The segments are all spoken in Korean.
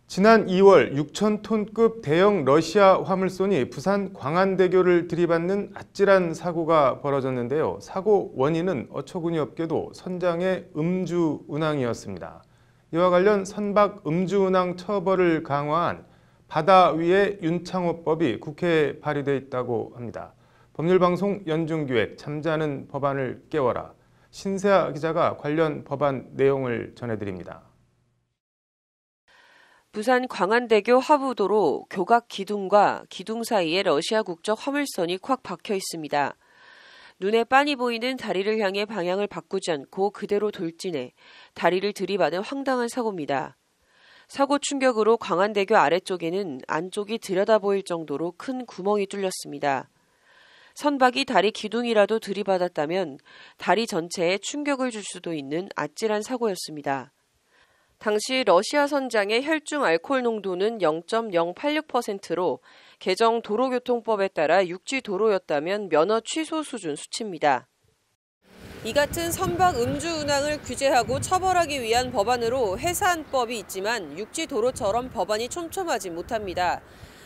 지난 2월 6,000톤급 대형 러시아 화물선이 부산 광안대교를 들이받는 아찔한 사고가 벌어졌는데요. 사고 원인은 어처구니 없게도 선장의 음주 운항이었습니다. 이와 관련 선박 음주 운항 처벌을 강화한 바다 위의 윤창호법이 국회에 발의돼 있다고 합니다. 법률방송 연중기획 잠자는 법안을 깨워라. 신세아 기자가 관련 법안 내용을 전해드립니다. 부산 광안대교 하부도로 교각 기둥과 기둥 사이에 러시아 국적 화물선이 콱 박혀 있습니다. 눈에 빤히 보이는 다리를 향해 방향을 바꾸지 않고 그대로 돌진해 다리를 들이받은 황당한 사고입니다. 사고 충격으로 광안대교 아래쪽에는 안쪽이 들여다보일 정도로 큰 구멍이 뚫렸습니다. 선박이 다리 기둥이라도 들이받았다면 다리 전체에 충격을 줄 수도 있는 아찔한 사고였습니다. 당시 러시아 선장의 혈중 알코올 농도는 0.086%로 개정 도로교통법에 따라 육지 도로였다면 면허 취소 수준 수치입니다. 이 같은 선박 음주 운항을 규제하고 처벌하기 위한 법안으로 해사안법이 있지만 육지 도로처럼 법안이 촘촘하지 못합니다.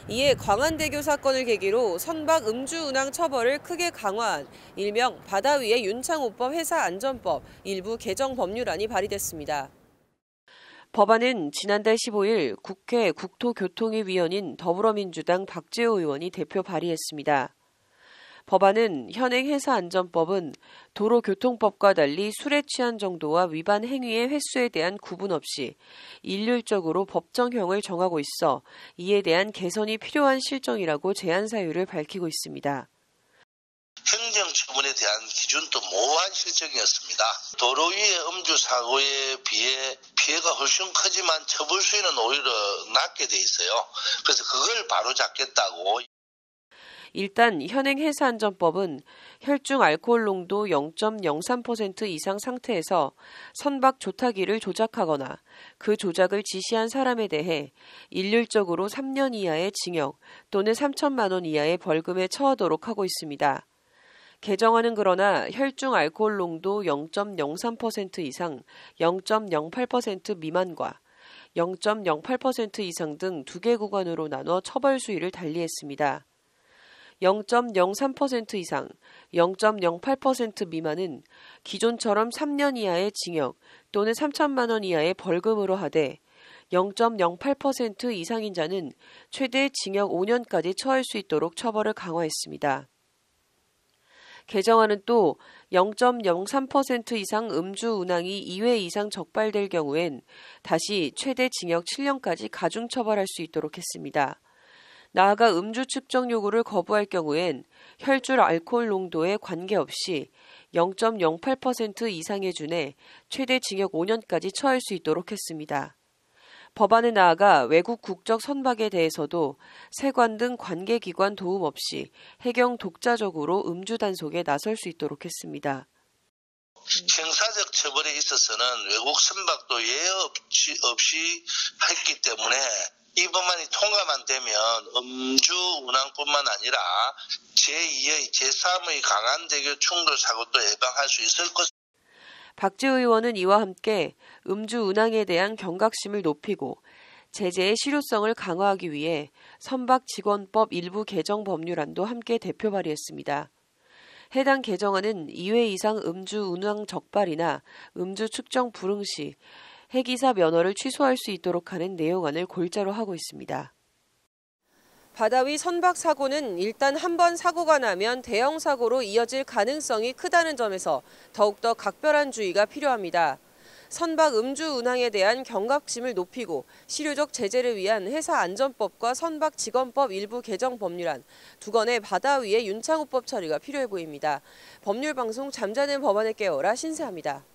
이에 광안대교 사건을 계기로 선박 음주 운항 처벌을 크게 강화한 일명 바다 위의 윤창호법 해사안전법 일부 개정 법률안이 발의됐습니다. 법안은 지난달 15일 국회 국토교통위 위원인 더불어민주당 박재호 의원이 대표 발의했습니다. 법안은 현행 해사안전법은 도로교통법과 달리 술에 취한 정도와 위반 행위의 횟수에 대한 구분 없이 일률적으로 법정형을 정하고 있어 이에 대한 개선이 필요한 실정이라고 제안 사유를 밝히고 있습니다. 행정처분에 대한 기준도 모호한 실정이었습니다. 도로 위의 음주 사고에 비해 피해가 훨씬 크지만 처벌 수위는 오히려 낮게 돼 있어요. 그래서 그걸 바로잡겠다고. 일단 현행 해사안전법은 혈중 알코올 농도 0.03% 이상 상태에서 선박 조타기를 조작하거나 그 조작을 지시한 사람에 대해 일률적으로 3년 이하의 징역 또는 3천만 원 이하의 벌금에 처하도록 하고 있습니다. 개정안은 그러나 혈중 알코올 농도 0.03% 이상 0.08% 미만과 0.08% 이상 등 2개 구간으로 나눠 처벌 수위를 달리했습니다. 0.03% 이상 0.08% 미만은 기존처럼 3년 이하의 징역 또는 3천만 원 이하의 벌금으로 하되 0.08% 이상인 자는 최대 징역 5년까지 처할 수 있도록 처벌을 강화했습니다. 개정안은 또 0.03% 이상 음주 운항이 2회 이상 적발될 경우엔 다시 최대 징역 7년까지 가중 처벌할 수 있도록 했습니다. 나아가 음주 측정 요구를 거부할 경우엔 혈중 알코올 농도에 관계없이 0.08% 이상에 준해 최대 징역 5년까지 처할 수 있도록 했습니다. 법안에 나아가 외국 국적 선박에 대해서도 세관 등 관계기관 도움 없이 해경 독자적으로 음주 단속에 나설 수 있도록 했습니다. 형사적 처벌에 있어서는 외국 선박도 예외 없이 했기 때문에 이 법안이 통과만 되면 음주 운항뿐만 아니라 제2의 제3의 광안대교 충돌 사고도 예방할 수 있을 것입니다. 박재호 의원은 이와 함께 음주 운항에 대한 경각심을 높이고 제재의 실효성을 강화하기 위해 선박직원법 일부 개정 법률안도 함께 대표 발의했습니다. 해당 개정안은 2회 이상 음주 운항 적발이나 음주 측정 불응 시 해기사 면허를 취소할 수 있도록 하는 내용안을 골자로 하고 있습니다. 바다 위 선박 사고는 일단 한 번 사고가 나면 대형 사고로 이어질 가능성이 크다는 점에서 더욱더 각별한 주의가 필요합니다. 선박 음주 운항에 대한 경각심을 높이고 실효적 제재를 위한 해사안전법과 선박직원법 일부 개정 법률안, 두 건의 바다 위의 윤창호법 처리가 필요해 보입니다. 법률방송 잠자는 법안을 깨워라 신세아입니다.